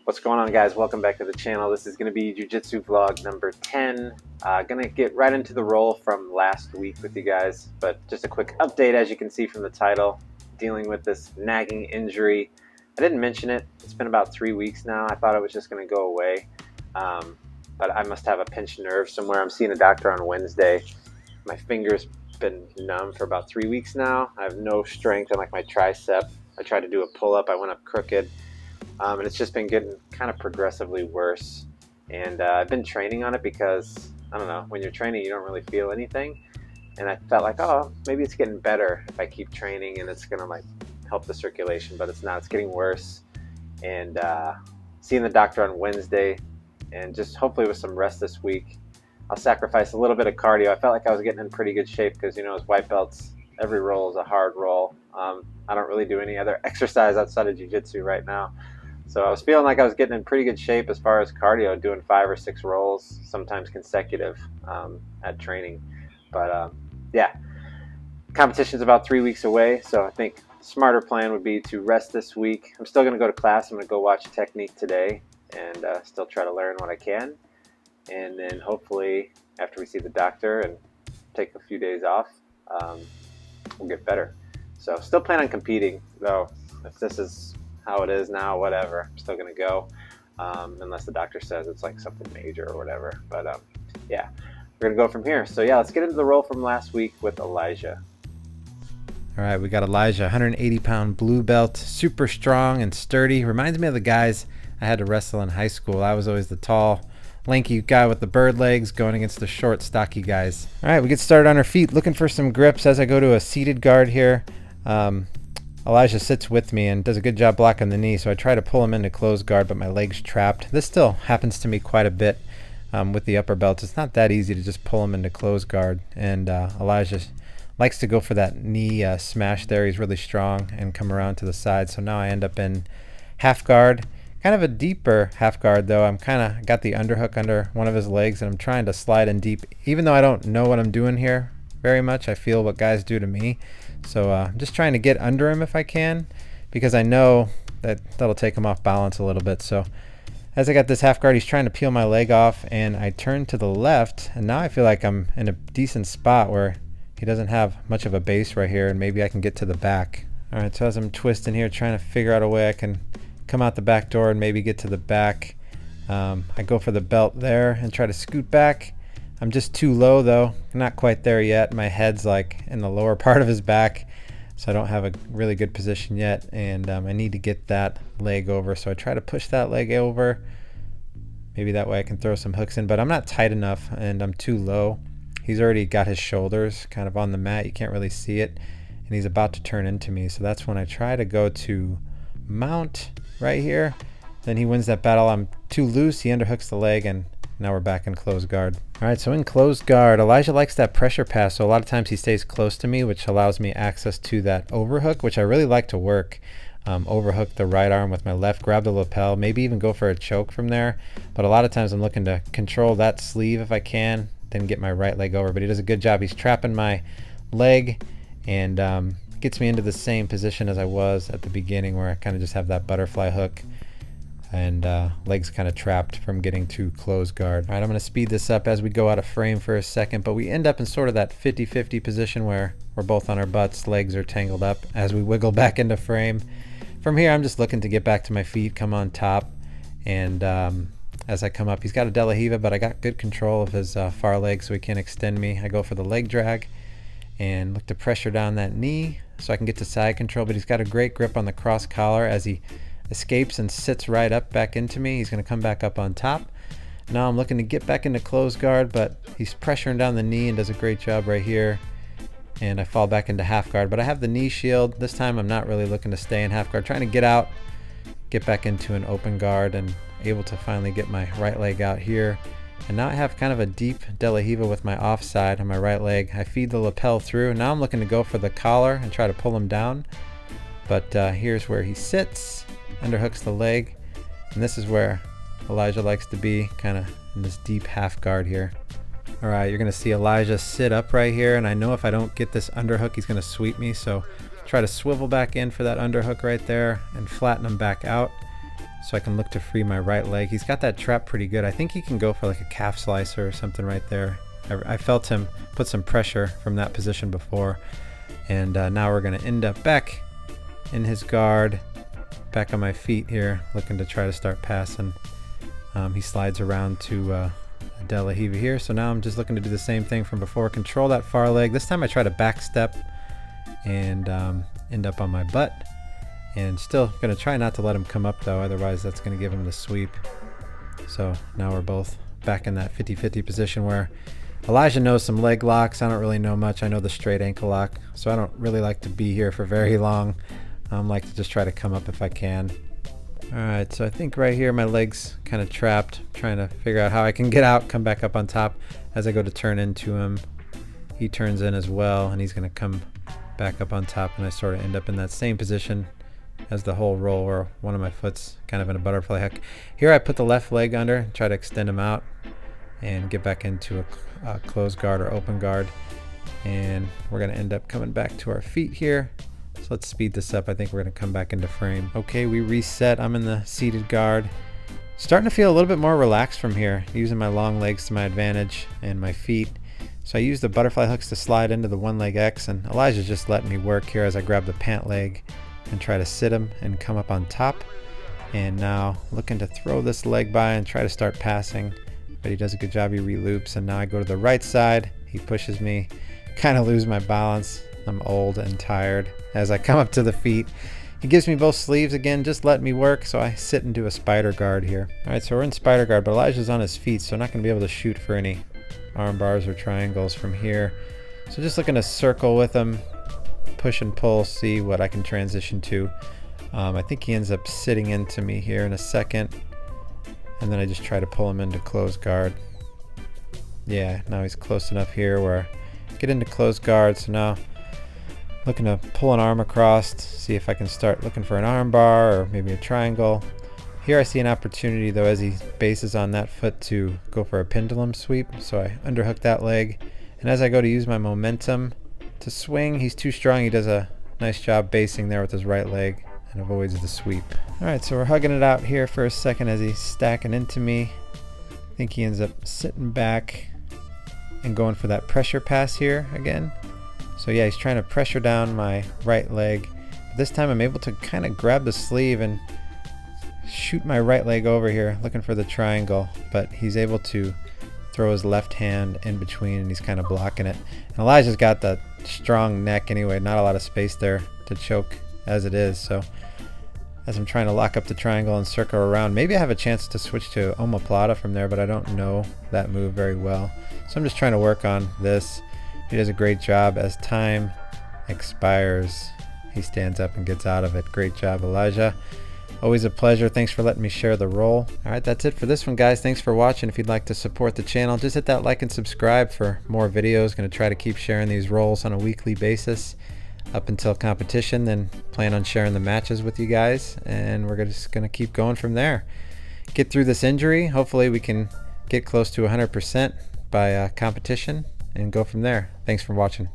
What's going on, guys? Welcome back to the channel. This is going to be Jiu-Jitsu vlog number 10. Gonna get right into the roll from last week with you guys, but just a quick update. As you can see from the title, dealing with this nagging injury. I didn't mention it. It's been about 3 weeks now. I thought it was just going to go away, but I must have a pinched nerve somewhere. I'm seeing a doctor on Wednesday. My finger's been numb for about 3 weeks now. I have no strength on like my tricep. I tried to do a pull-up. I went up crooked. And it's just been getting kind of progressively worse. And I've been training on it because, I don't know, when you're training you don't really feel anything. And I felt like, oh, maybe it's getting better if I keep training and it's going to like help the circulation, but it's not. It's getting worse. And seeing the doctor on Wednesday and just hopefully with some rest this week, I'll sacrifice a little bit of cardio. I felt like I was getting in pretty good shape because, you know, as white belts, every roll is a hard roll. I don't really do any other exercise outside of jiu-jitsu right now. So I was feeling like I was getting in pretty good shape as far as cardio, doing 5 or 6 rolls, sometimes consecutive at training. But yeah, competition's about 3 weeks away, so I think the smarter plan would be to rest this week. I'm still going to go to class. I'm going to go watch technique today and still try to learn what I can. And then hopefully after we see the doctor and take a few days off, we'll get better. So still plan on competing, though. If this is how it is now, whatever, I'm still gonna go, unless the doctor says it's like something major or whatever. But yeah, we're gonna go from here. So yeah, let's get into the roll from last week with Elijah. All right, we got Elijah, 180-pound blue belt, super strong and sturdy. Reminds me of the guys I had to wrestle in high school. I was always the tall, lanky guy with the bird legs going against the short, stocky guys. All right, we get started on our feet, looking for some grips as I go to a seated guard here. Elijah sits with me and does a good job blocking the knee, so I try to pull him into closed guard, but my leg's trapped. This still happens to me quite a bit with the upper belts. It's not that easy to just pull him into closed guard, and Elijah likes to go for that knee smash there. He's really strong and come around to the side, so now I end up in half guard. Kind of a deeper half guard, though. I'm kind of got the underhook under one of his legs, and I'm trying to slide in deep. Even though I don't know what I'm doing here very much, I feel what guys do to me. So I'm just trying to get under him if I can, because I know that'll take him off balance a little bit. So as I got this half guard, he's trying to peel my leg off, and I turn to the left, and now I feel like I'm in a decent spot where he doesn't have much of a base right here, and maybe I can get to the back. All right, so as I'm twisting here, trying to figure out a way I can come out the back door and maybe get to the back, I go for the belt there and try to scoot back. I'm just too low, though. Not quite there yet. My head's like in the lower part of his back, so I don't have a really good position yet, and I need to get that leg over. So I try to push that leg over. Maybe that way I can throw some hooks in, but I'm not tight enough and I'm too low. He's already got his shoulders kind of on the mat. You can't really see it, and he's about to turn into me. So that's when I try to go to mount right here. Then he wins that battle. I'm too loose. He underhooks the leg, and now we're back in closed guard. All right, so in closed guard, Elijah likes that pressure pass, so a lot of times he stays close to me, which allows me access to that overhook, which I really like to work. Overhook the right arm with my left, grab the lapel, maybe even go for a choke from there. But a lot of times I'm looking to control that sleeve if I can, then get my right leg over. But he does a good job. He's trapping my leg and gets me into the same position as I was at the beginning, where I kind of just have that butterfly hook and legs kind of trapped from getting to closed guard. All right, I'm going to speed this up as we go out of frame for a second, but we end up in sort of that 50-50 position where we're both on our butts, legs are tangled up as we wiggle back into frame. From here, I'm just looking to get back to my feet, come on top, and as I come up, he's got a De La Riva, but I got good control of his far leg so he can't extend me. I go for the leg drag and look to pressure down that knee so I can get to side control, but he's got a great grip on the cross collar as he escapes and sits right up back into me. He's going to come back up on top. Now I'm looking to get back into closed guard, but he's pressuring down the knee and does a great job right here. And I fall back into half guard, but I have the knee shield. This time I'm not really looking to stay in half guard, trying to get out, get back into an open guard, and able to finally get my right leg out here. And now I have kind of a deep De La Riva with my offside on my right leg. I feed the lapel through. Now I'm looking to go for the collar and try to pull him down. But here's where he sits, underhooks the leg, and this is where Elijah likes to be, kind of in this deep half guard here. All right, you're going to see Elijah sit up right here, and I know if I don't get this underhook, he's going to sweep me, so try to swivel back in for that underhook right there and flatten him back out. so I can look to free my right leg. He's got that trap pretty good. I think he can go for like a calf slicer or something right there. I felt him put some pressure from that position before. And now we're going to end up back in his guard, back on my feet here, looking to try to start passing. He slides around to a De La Riva here. So now I'm just looking to do the same thing from before. Control that far leg. This time I try to back step and end up on my butt. And still going to try not to let him come up though, otherwise that's going to give him the sweep. So now we're both back in that 50-50 position where Elijah knows some leg locks. I don't really know much. I know the straight ankle lock, so I don't really like to be here for very long. I like to just try to come up if I can. Alright, so I think right here my leg's kind of trapped, trying to figure out how I can get out, come back up on top. As I go to turn into him, he turns in as well, and he's going to come back up on top, and I sort of end up in that same position as the whole roll where one of my foot's kind of in a butterfly hook. Here I put the left leg under, try to extend him out and get back into a closed guard or open guard. And we're going to end up coming back to our feet here. So let's speed this up. I think we're going to come back into frame. Okay, we reset. I'm in the seated guard. Starting to feel a little bit more relaxed from here, using my long legs to my advantage and my feet. So I use the butterfly hooks to slide into the one leg X, and Elijah's just letting me work here as I grab the pant leg and try to sit him and come up on top. And now looking to throw this leg by and try to start passing, but he does a good job. He reloops, and now I go to the right side. He pushes me, kind of lose my balance. I'm old and tired. As I come up to the feet, he gives me both sleeves again, just let me work, so I sit into a spider guard here. Alright, so we're in spider guard, but Elijah's on his feet, so I'm not going to be able to shoot for any arm bars or triangles from here. So just looking to circle with him, push and pull, see what I can transition to. I think he ends up sitting into me here in a second, and then I just try to pull him into closed guard. Yeah, now he's close enough here where I get into closed guard. So now looking to pull an arm across, see if I can start looking for an arm bar or maybe a triangle. Here I see an opportunity though, as he bases on that foot, to go for a pendulum sweep. So I underhook that leg, and as I go to use my momentum to swing, he's too strong. He does a nice job basing there with his right leg and avoids the sweep. Alright, so we're hugging it out here for a second as he's stacking into me. I think he ends up sitting back and going for that pressure pass here again. So yeah, he's trying to pressure down my right leg. But this time I'm able to kind of grab the sleeve and shoot my right leg over here, looking for the triangle. But he's able to throw his left hand in between, and he's kind of blocking it. And Elijah's got that strong neck anyway, not a lot of space there to choke as it is. So as I'm trying to lock up the triangle and circle around, maybe I have a chance to switch to omoplata from there, but I don't know that move very well. So I'm just trying to work on this. He does a great job. As time expires, he stands up and gets out of it. Great job, Elijah. Always a pleasure. Thanks for letting me share the roll. Alright, that's it for this one, guys. Thanks for watching. If you'd like to support the channel, just hit that like and subscribe for more videos. Going to try to keep sharing these rolls on a weekly basis up until competition, then plan on sharing the matches with you guys, and we're just going to keep going from there. Get through this injury. Hopefully we can get close to 100% by competition and go from there. Thanks for watching.